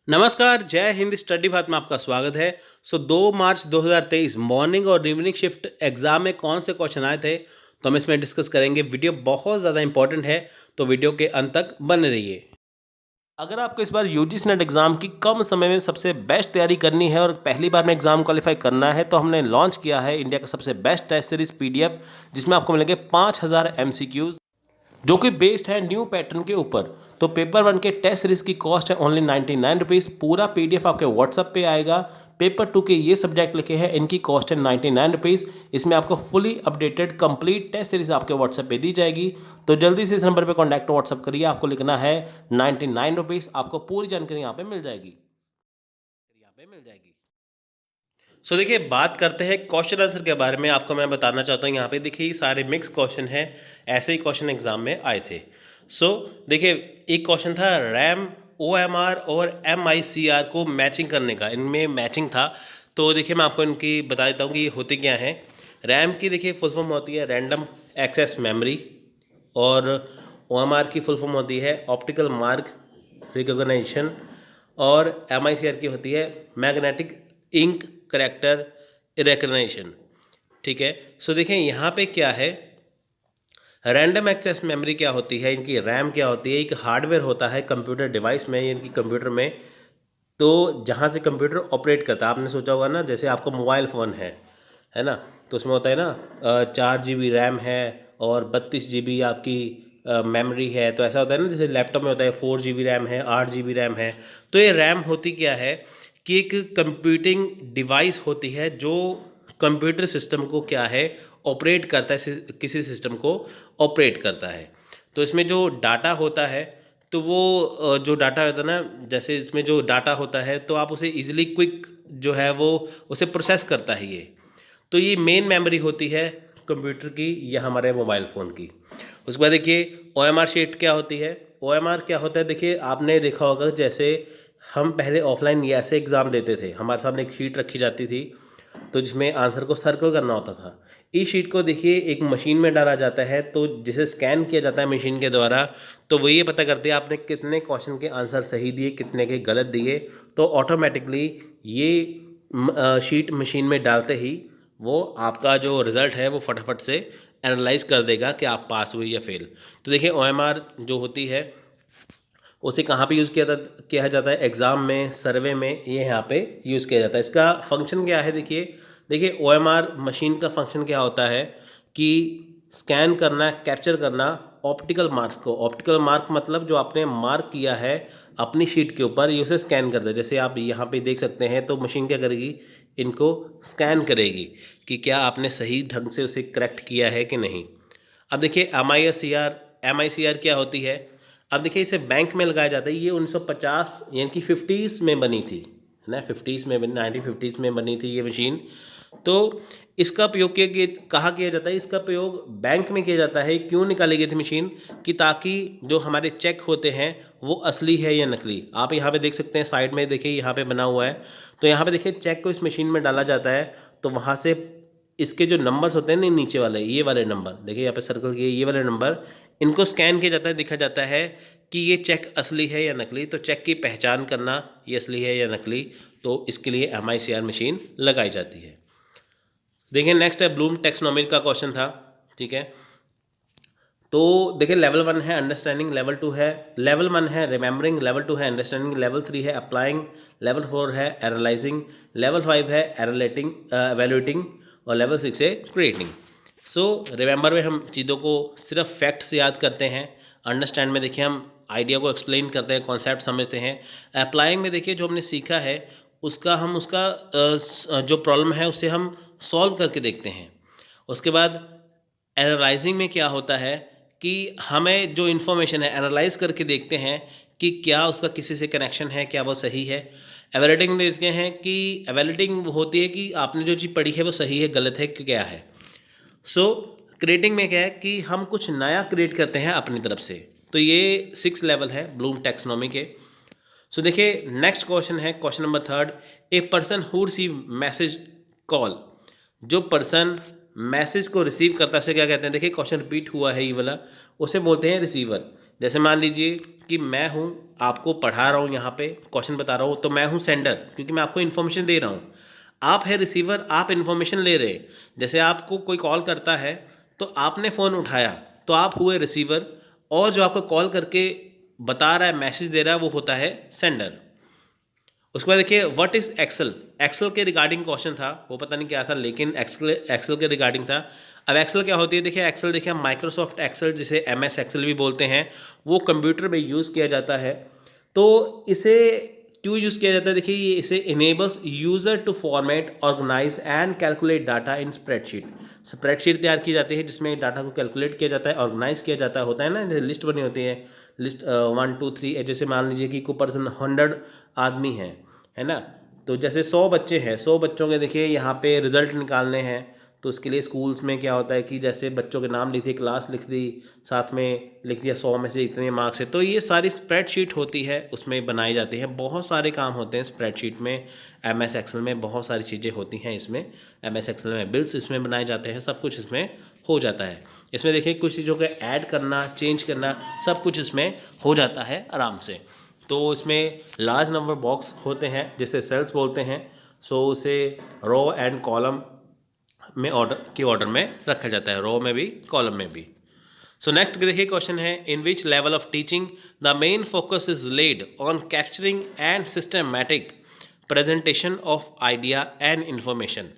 नमस्कार, जय हिंद स्टडी भात में आपका स्वागत है। 2 मार्च 2023 मॉर्निंग और इवनिंग शिफ्ट एग्जाम में कौन से क्वेश्चन आए थे तो हम इसमें डिस्कस करेंगे। वीडियो बहुत ज़्यादा इंपॉर्टेंट है तो वीडियो के अंत तक बने रहिए। अगर आपको इस बार यूजीसी नेट एग्जाम की कम समय में सबसे बेस्ट तैयारी करनी है और पहली बार में एग्जाम क्वालिफाई करना है तो हमने लॉन्च किया है इंडिया का सबसे बेस्ट टेस्ट सीरीज पीडीएफ, जिसमें आपको मिलेंगे 5000 एमसीक्यूज जो कि बेस्ड है न्यू पैटर्न के ऊपर। तो पेपर 1 के टेस्ट सीरीज की कॉस्ट है ओनली 99 रुपीज़। पूरा पीडीएफ आपके व्हाट्सएप पे आएगा। पेपर 2 के ये सब्जेक्ट लिखे हैं, इनकी कॉस्ट है 99 रुपीज़। इसमें आपको fully updated complete test series आपके व्हाट्सएप पे दी जाएगी। तो जल्दी से इस नंबर पे कॉन्टैक्ट व्हाट्सएप करिए। आपको लिखना है 99 रुपीज़, आपको पूरी जानकारी यहाँ पे मिल जाएगी। देखिए, बात करते हैं क्वेश्चन आंसर के बारे में। आपको मैं बताना चाहता हूँ यहाँ पे देखिए, ये सारे मिक्स क्वेश्चन हैं, ऐसे ही क्वेश्चन एग्जाम में आए थे। देखिए, एक क्वेश्चन था रैम OMR और MICR को मैचिंग करने का, इनमें मैचिंग था। तो देखिए, मैं आपको इनकी बता देता हूँ कि ये होती क्या है। रैम की देखिए फुल फॉर्म होती है रैंडम एक्सेस मेमोरी, और OMR की फुल फॉर्म होती है ऑप्टिकल मार्क रिकॉग्निशन, और MICR की होती है मैग्नेटिक इंक करेक्टर रिकग्निशन। ठीक है। देखिए यहाँ पे क्या है, रैंडम एक्सेस मेमोरी क्या होती है, इनकी रैम क्या होती है। एक हार्डवेयर होता है कंप्यूटर डिवाइस में, इनकी कंप्यूटर में, तो जहाँ से कंप्यूटर ऑपरेट करता है। आपने सोचा होगा ना, जैसे आपका मोबाइल फ़ोन है ना, तो उसमें होता है ना 4 GB रैम है और 32 GB आपकी मेमोरी है। तो ऐसा होता है ना, जैसे लैपटॉप में होता है 4 GB रैम है, 8 GB रैम है। तो ये रैम होती क्या है कि एक कंप्यूटिंग डिवाइस होती है जो कंप्यूटर सिस्टम को क्या है ऑपरेट करता है, किसी सिस्टम को ऑपरेट करता है। तो इसमें जो डाटा होता है, तो वो जो डाटा होता है ना, जैसे इसमें जो डाटा होता है तो आप उसे इजीली क्विक जो है वो उसे प्रोसेस करता है ये। तो ये मेन मेमोरी होती है कंप्यूटर की या हमारे मोबाइल फ़ोन की। उसके बाद देखिए OMR शीट क्या होती है। OMR क्या होता है, देखिए आपने देखा होगा, जैसे हम पहले ऑफलाइन ऐसे एग्ज़ाम देते थे, हमारे सामने एक शीट रखी जाती थी तो जिसमें आंसर को सर्कल करना होता था। इस शीट को देखिए एक मशीन में डाला जाता है, तो जिसे स्कैन किया जाता है मशीन के द्वारा, तो वो ये पता करते हैं आपने कितने क्वेश्चन के आंसर सही दिए, कितने के गलत दिए। तो ऑटोमेटिकली ये शीट मशीन में डालते ही वो आपका जो रिज़ल्ट है वो फटाफट से एनालाइज कर देगा कि आप पास हुए या फेल। तो देखिए OMR जो होती है उसे कहाँ पे यूज़ किया जाता है, एग्ज़ाम में, सर्वे में, ये यहाँ पे यूज़ किया जाता है। इसका फंक्शन क्या है, देखिए OMR मशीन का फंक्शन क्या होता है कि स्कैन करना, कैप्चर करना ऑप्टिकल मार्क्स को। ऑप्टिकल मार्क मतलब जो आपने मार्क किया है अपनी शीट के ऊपर, ये उसे स्कैन करता है। जैसे आप यहाँ पे देख सकते हैं, तो मशीन क्या करेगी, इनको स्कैन करेगी कि क्या आपने सही ढंग से उसे करेक्ट किया है कि नहीं। अब देखिए MICR क्या होती है। अब देखिए इसे बैंक में लगाया जाता है। ये 1950 यानी कि 50s में बनी थी, है ना, 50s में बनी, 1950s में बनी थी ये मशीन। तो इसका प्रयोग कहाँ किया जाता है, इसका प्रयोग बैंक में किया जाता है। क्यों निकाली गई थी मशीन, कि ताकि जो हमारे चेक होते हैं वो असली है या नकली। आप यहाँ पे देख सकते हैं, साइड में देखिए यहाँ पे बना हुआ है, तो यहाँ पे देखिए चेक को इस मशीन में डाला जाता है। तो वहाँ से इसके जो नंबर्स होते हैं ना, नीचे वाले, ये वाले नंबर देखिए यहाँ पे सर्कल किए, ये वाले नंबर, इनको स्कैन किया जाता है, देखा जाता है कि ये चेक असली है या नकली। तो चेक की पहचान करना, ये असली है या नकली, तो इसके लिए MICR मशीन लगाई जाती है। देखिए नेक्स्ट है ब्लूम टैक्सोनॉमी का क्वेश्चन था। ठीक है, तो देखिए लेवल 1 है अंडरस्टैंडिंग, लेवल 1 है रिमेंबरिंग, लेवल 2 है अंडरस्टैंडिंग, लेवल 3 है अप्लाइंग, लेवल 4 है एनालाइजिंग, लेवल 5 है एवेल्यूएटिंग, और लेवल 6 है क्रिएटिंग। रिमेंबर में हम चीज़ों को सिर्फ फैक्ट्स याद करते हैं। अंडरस्टैंड में देखिए हम आइडिया को एक्सप्लेन करते हैं, कॉन्सेप्ट समझते हैं। अप्लाइंग में देखिए जो हमने सीखा है उसका जो प्रॉब्लम है उसे हम सॉल्व करके देखते हैं। उसके बाद एनालाइजिंग में क्या होता है कि हमें जो इन्फॉर्मेशन है एनालाइज करके देखते हैं कि क्या उसका किसी से कनेक्शन है, क्या वो सही है। एवेल्यूएटिंग देखते हैं कि एवेल्यूएटिंग होती है कि आपने जो चीज़ पढ़ी है वो सही है, गलत है, क्या है। क्रिएटिंग में क्या है कि हम कुछ नया क्रिएट करते हैं अपनी तरफ से। तो ये 6 लेवल है ब्लूम टैक्सोनॉमी के। देखिए नेक्स्ट क्वेश्चन है question number 3, a person who receive message call. जो पर्सन मैसेज को रिसीव करता है उसे क्या कहते हैं, देखिए क्वेश्चन रिपीट हुआ है ये वाला, उसे बोलते हैं रिसीवर। जैसे मान लीजिए कि मैं हूँ, आपको पढ़ा रहा हूँ, यहाँ पे क्वेश्चन बता रहा हूँ, तो मैं हूँ सेंडर, क्योंकि मैं आपको इन्फॉर्मेशन दे रहा हूँ। आप है रिसीवर, आप इन्फॉर्मेशन ले रहे हैं। जैसे आपको कोई कॉल करता है तो आपने फ़ोन उठाया, तो आप हुए रिसीवर, और जो आपको कॉल करके बता रहा है, मैसेज दे रहा है, वो होता है सेंडर। उसके बाद देखिए व्हाट इज़ एक्सेल। एक्सेल के रिगार्डिंग क्वेश्चन था, वो पता नहीं क्या था, लेकिन एक्सेल एक्सेल के रिगार्डिंग था। अब एक्सेल क्या होती है, देखिए एक्सेल, देखिए माइक्रोसॉफ्ट एक्सेल, जिसे MS एक्सेल भी बोलते हैं, वो कंप्यूटर में यूज़ किया जाता है। तो इसे क्यों यूज़ किया जाता है, देखिए ये इसे enables user to format, organize and calculate data in spreadsheet. Spreadsheet तैयार की जाती है जिसमें डाटा को कैलकुलेट किया जाता है, ऑर्गेनाइज किया जाता होता है ना, जैसे लिस्ट बनी होती है, लिस्ट 1 2 3, जैसे मान लीजिए कि कोई पर्सन 100 आदमी है ना, तो जैसे 100 बच्चे हैं, 100 बच्चों के देखिए यहाँ पे रिजल्ट निकालने हैं। तो उसके लिए स्कूल्स में क्या होता है कि जैसे बच्चों के नाम लिख दिए, क्लास लिख दी, साथ में लिख दिया 100 में से इतने मार्क्स है। तो ये सारी स्प्रेडशीट होती है, उसमें बनाई जाती है। बहुत सारे काम होते हैं स्प्रेडशीट में, MS एक्सेल में बहुत सारी चीज़ें होती हैं। इसमें MS एक्सेल में बिल्स इसमें बनाए जाते हैं, सब कुछ इसमें हो जाता है। इसमें देखिए कुछ चीज़ों को ऐड करना, चेंज करना, सब कुछ इसमें हो जाता है आराम से। तो इसमें लार्ज नंबर बॉक्स होते हैं जिसे सेल्स बोलते हैं। सो उसे रो एंड कॉलम में ऑर्डर में रखा जाता है, रो में भी, कॉलम में भी। सो नेक्स्ट देखिए क्वेश्चन है, in which level of teaching the main focus is laid on capturing and systematic presentation of idea and information.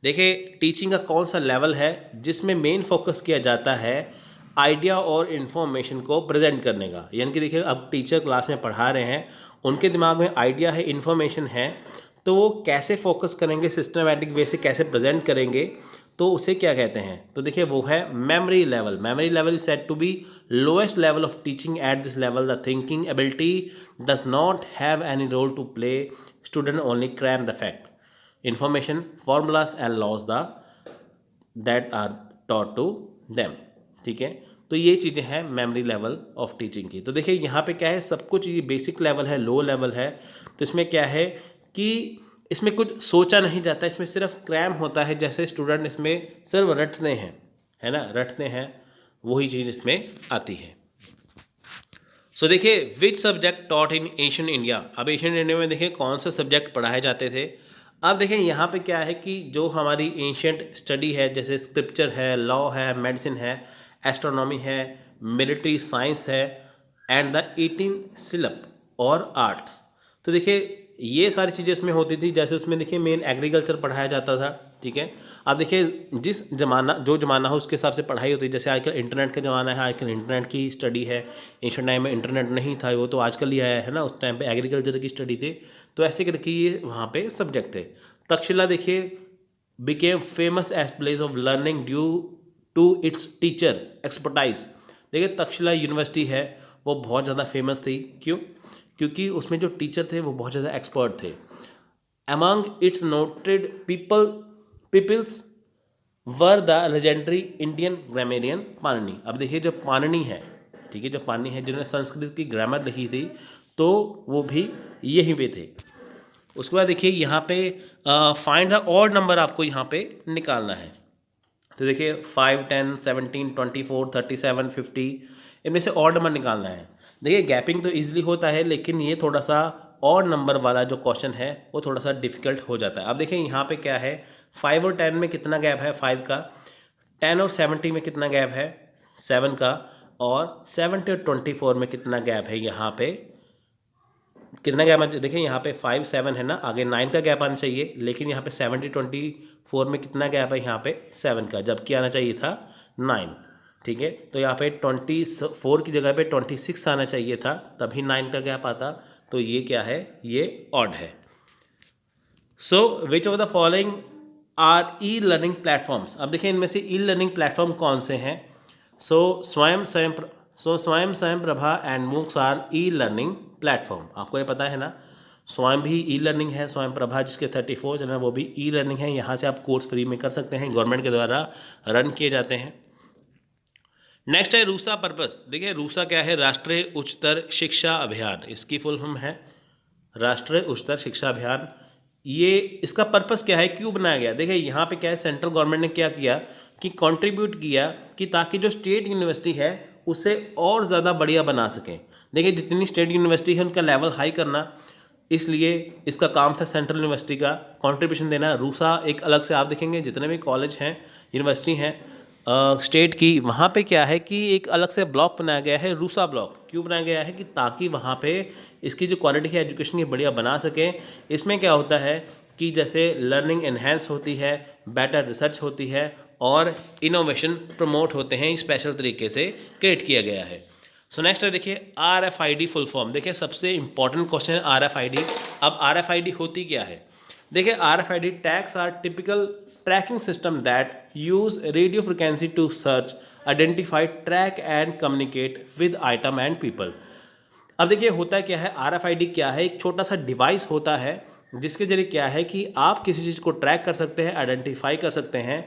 देखिए टीचिंग का कौन सा लेवल है जिसमें मेन फोकस किया जाता है आइडिया और इन्फॉर्मेशन को प्रेजेंट करने का। यानी कि देखिए अब टीचर क्लास में पढ़ा रहे हैं, उनके दिमाग में आइडिया है, इन्फॉर्मेशन है, तो वो कैसे फोकस करेंगे, सिस्टमैटिक वे से कैसे प्रेजेंट करेंगे, तो उसे क्या कहते हैं, तो देखिए वो है memory level. Memory level is said to be lowest level of teaching. At this level the thinking ability does not have any role to play, student only cram the fact, information, formulas and laws the that are taught to them. ठीक है, तो ये चीज़ें हैं memory level of teaching की। तो देखिए यहाँ पे क्या है, सब कुछ ये बेसिक लेवल है, लो लेवल है। तो इसमें क्या है कि इसमें कुछ सोचा नहीं जाता, इसमें सिर्फ क्रैम होता है, जैसे स्टूडेंट इसमें सिर्फ रटते हैं, है ना, रटते हैं, वही चीज़ इसमें आती है। सो देखिए which subject taught in Asian India. अब एशियन इंडिया में देखिए कौन से सब्जेक्ट पढ़ाए जाते थे। अब देखिए यहाँ पे क्या है कि जो हमारी एंशियंट स्टडी है, जैसे स्क्रिप्चर है, लॉ है, मेडिसिन है, एस्ट्रोनॉमी है, मिलिट्री साइंस है, एंड द 18 सिलप और आर्ट्स। तो देखिए ये सारी चीज़ें इसमें होती थी। जैसे उसमें देखिए मेन एग्रीकल्चर पढ़ाया जाता था। ठीक है, अब देखिए जिस जमाना, जो ज़माना हो उसके हिसाब से पढ़ाई होती है। जैसे आजकल इंटरनेट का ज़माना है, आजकल इंटरनेट की स्टडी है। एंशिएंट टाइम में इंटरनेट नहीं था, वो तो आजकल ही आया है ना, उस टाइम पे एग्रीकल्चर की स्टडी थी। तो ऐसे करके ये वहाँ पे सब्जेक्ट थे। तक्षशिला देखिए became famous as place of learning due to its teacher expertise. देखिए तक्षशिला यूनिवर्सिटी है वो बहुत ज़्यादा फेमस थी, क्यों, क्योंकि उसमें जो टीचर थे वो बहुत ज़्यादा एक्सपर्ट थे। Among its noted peoples were the legendary Indian grammarian Panini. अब देखिए जो पाणिनि है, ठीक है, जो पाणिनि है जिन्होंने संस्कृत की ग्रामर लिखी थी, तो वो भी यहीं पे थे। उसके बाद देखिए यहाँ पे फाइंड द ऑड नंबर आपको यहाँ पे निकालना है। तो देखिए 5 10 17 24 37 50 इनमें से ऑड नंबर निकालना है। देखिए गैपिंग तो ईजिली होता है, लेकिन ये थोड़ा सा ऑड नंबर वाला जो क्वेश्चन है वो थोड़ा सा डिफिकल्ट हो जाता है। अब देखिए यहाँ पे क्या है, 5 और 10 में कितना गैप है, 5 का। 10 और 70 में कितना गैप है, 7 का। और 70 और 24 में कितना गैप है, यहाँ पे कितना गैप है, देखिए यहाँ पे 5 7 है ना, आगे 9 का गैप आना चाहिए, लेकिन यहाँ पे 70 24 में कितना गैप है, यहाँ पे 7 का, जबकि आना चाहिए था 9। ठीक है, तो यहाँ पे 24 की जगह पे 26 आना चाहिए था, तभी 9 का गैप आता। तो ये क्या है, ये ऑड है। So which of the following are e learning platforms. अब देखिए इनमें से ई लर्निंग प्लेटफॉर्म कौन से हैं। सो स्वयं Prabha and MOOCs are e learning platform. आपको ये पता है ना, स्वयं भी ई लर्निंग है, स्वयं प्रभा जिसके 34 चैनल वो भी ई लर्निंग है। यहाँ से आप कोर्स फ्री में कर सकते हैं, गवर्नमेंट के द्वारा रन किए जाते हैं। नेक्स्ट है रूसा पर्पस। देखिए रूसा क्या है, राष्ट्रीय उच्चतर शिक्षा अभियान, इसकी फुल फॉर्म है राष्ट्रीय उच्चतर शिक्षा अभियान। ये इसका पर्पस क्या है, क्यों बनाया गया। देखिए यहाँ पे क्या है, सेंट्रल गवर्नमेंट ने क्या किया कि कंट्रीब्यूट किया कि ताकि जो स्टेट यूनिवर्सिटी है उसे और ज़्यादा बढ़िया बना सकें। देखिए जितनी स्टेट यूनिवर्सिटी है उनका लेवल हाई करना, इसलिए इसका काम था सेंट्रल यूनिवर्सिटी का कंट्रीब्यूशन देना। रूसा एक अलग से आप देखेंगे जितने भी कॉलेज हैं यूनिवर्सिटी हैं स्टेट की, वहाँ पे क्या है कि एक अलग से ब्लॉक बनाया गया है, रूसा ब्लॉक। क्यों बनाया गया है कि ताकि वहाँ पे इसकी जो क्वालिटी है एजुकेशन की बढ़िया बना सकें। इसमें क्या होता है कि जैसे लर्निंग एनहेंस होती है, बेटर रिसर्च होती है और इनोवेशन प्रमोट होते हैं, स्पेशल तरीके से क्रिएट किया गया है। सो नेक्स्ट है देखिए RFID फुल फॉर्म। देखिए सबसे इंपॉर्टेंट क्वेश्चन है RFID। अब RFID होती क्या है? देखिए RFID tags are typical tracking system that use radio frequency to search, identify, track and communicate with item and people. अब देखिए होता क्या है, RFID क्या है? एक छोटा सा डिवाइस होता है जिसके जरिए क्या है कि आप किसी चीज़ को ट्रैक कर सकते हैं, आइडेंटिफाई कर सकते हैं,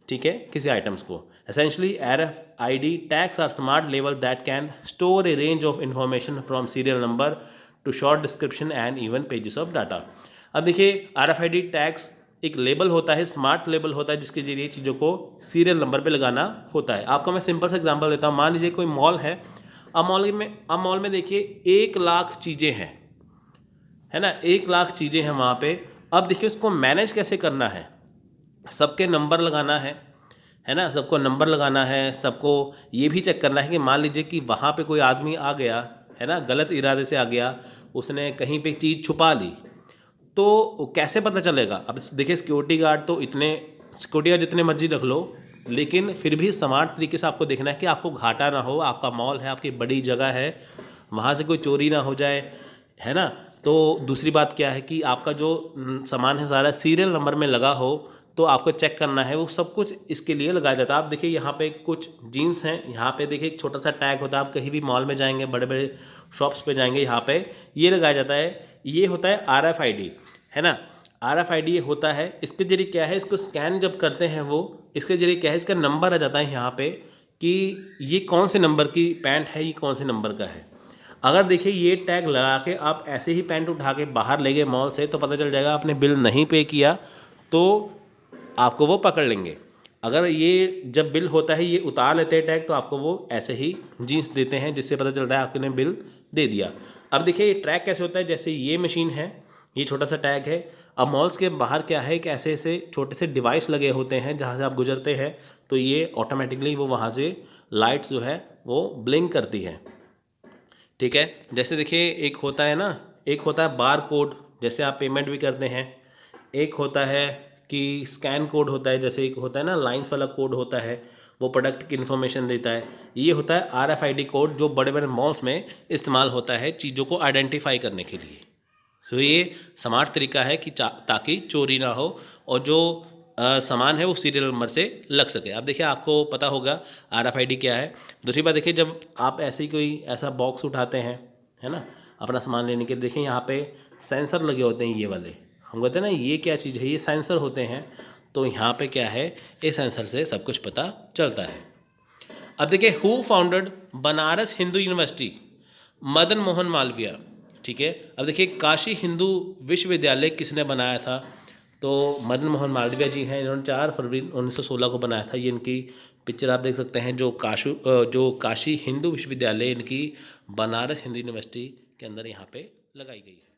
ठीक है, किसी आइटम्स को। Essentially RFID tags are smart label that can store a range of information from serial number to short description and even pages of data. अब देखिए RFID टैग्स एक लेबल होता है, स्मार्ट लेबल होता है जिसके जरिए चीज़ों को सीरियल नंबर पे लगाना होता है। आपको मैं सिंपल सा एग्जांपल देता हूँ। मान लीजिए कोई मॉल है, अब मॉल में देखिए 1 लाख चीज़ें हैं, है ना, 1 लाख चीज़ें हैं वहाँ पे। अब देखिए उसको मैनेज कैसे करना है, सबके नंबर लगाना है ना, सबको नंबर लगाना है, सबको ये भी चेक करना है कि मान लीजिए कि वहाँ पे कोई आदमी आ गया, है ना, गलत इरादे से आ गया, उसने कहीं पे चीज़ छुपा ली, तो कैसे पता चलेगा? अब देखिए सिक्योरिटी गार्ड तो सिक्योरिटी गार्ड जितने मर्जी रख लो, लेकिन फिर भी स्मार्ट तरीके से आपको देखना है कि आपको घाटा ना हो, आपका मॉल है, आपकी बड़ी जगह है, वहाँ से कोई चोरी ना हो जाए, है ना। तो दूसरी बात क्या है कि आपका जो सामान है सारा सीरियल नंबर में लगा हो, तो आपको चेक करना है, वो सब कुछ इसके लिए लगाया जाता है। आप देखिए यहाँ पे कुछ जीन्स हैं, यहाँ पे देखिए एक छोटा सा टैग होता है। आप कहीं भी मॉल में जाएंगे, बड़े बड़े शॉप्स पे जाएंगे, यहाँ पे ये लगाया जाता है, ये होता है RFID, है ना। RFID ये होता है, इसके जरिए क्या है, इसको स्कैन जब करते हैं वो, इसके जरिए क्या है, इसका नंबर आ जाता है यहाँ पे कि ये कौन से नंबर की पैंट है, ये कौन से नंबर का है। अगर देखिए ये टैग लगा के आप ऐसे ही पैंट उठा के बाहर ले गए मॉल से, तो पता चल जाएगा आपने बिल नहीं पे किया, तो आपको वो पकड़ लेंगे। अगर ये जब बिल होता है ये उतार लेते हैं टैग, तो आपको वो ऐसे ही जीन्स देते हैं, जिससे पता चल रहा है आपने बिल दे दिया। अब देखिए ये ट्रैक कैसे होता है, जैसे ये मशीन है, ये छोटा सा टैग है। अब मॉल्स के बाहर क्या है कि ऐसे ऐसे छोटे से डिवाइस लगे होते हैं, जहाँ से आप गुजरते हैं तो ये ऑटोमेटिकली वो वहाँ से लाइट्स जो है वो ब्लिंक करती है, ठीक है। जैसे देखिए एक होता है ना, एक होता है बार कोड, जैसे आप पेमेंट भी करते हैं। एक होता है कि स्कैन कोड होता है, जैसे एक होता है ना लाइन्स वाला कोड होता है, वो प्रोडक्ट की इन्फॉर्मेशन देता है। ये होता है RFID कोड, जो बड़े बड़े मॉल्स में इस्तेमाल होता है चीज़ों को आइडेंटिफाई करने के लिए। तो ये स्मार्ट तरीका है कि ताकि चोरी ना हो और जो सामान है वो सीरियल नंबर से लग सके। अब देखिए आपको पता होगा RFID क्या है। दूसरी बात देखिए, जब आप ऐसे ही कोई ऐसा बॉक्स उठाते हैं, है ना, अपना सामान लेने के, देखिए यहाँ पे सेंसर लगे होते हैं, ये वाले हम कहते हैं ना ये क्या चीज़ है, ये सेंसर होते हैं। तो यहाँ पे क्या है, इस सेंसर से सब कुछ पता चलता है। अब देखिए who founded Banaras Hindu university? Madan Mohan Malviya, ठीक है। अब देखिए काशी हिंदू विश्वविद्यालय किसने बनाया था? तो मदन मोहन मालवीय जी हैं, इन्होंने 4 फरवरी 1916 को बनाया था। ये इनकी पिक्चर आप देख सकते हैं, जो काशी हिंदू विश्वविद्यालय इनकी बनारस हिंदू यूनिवर्सिटी के अंदर यहाँ पे लगाई गई है।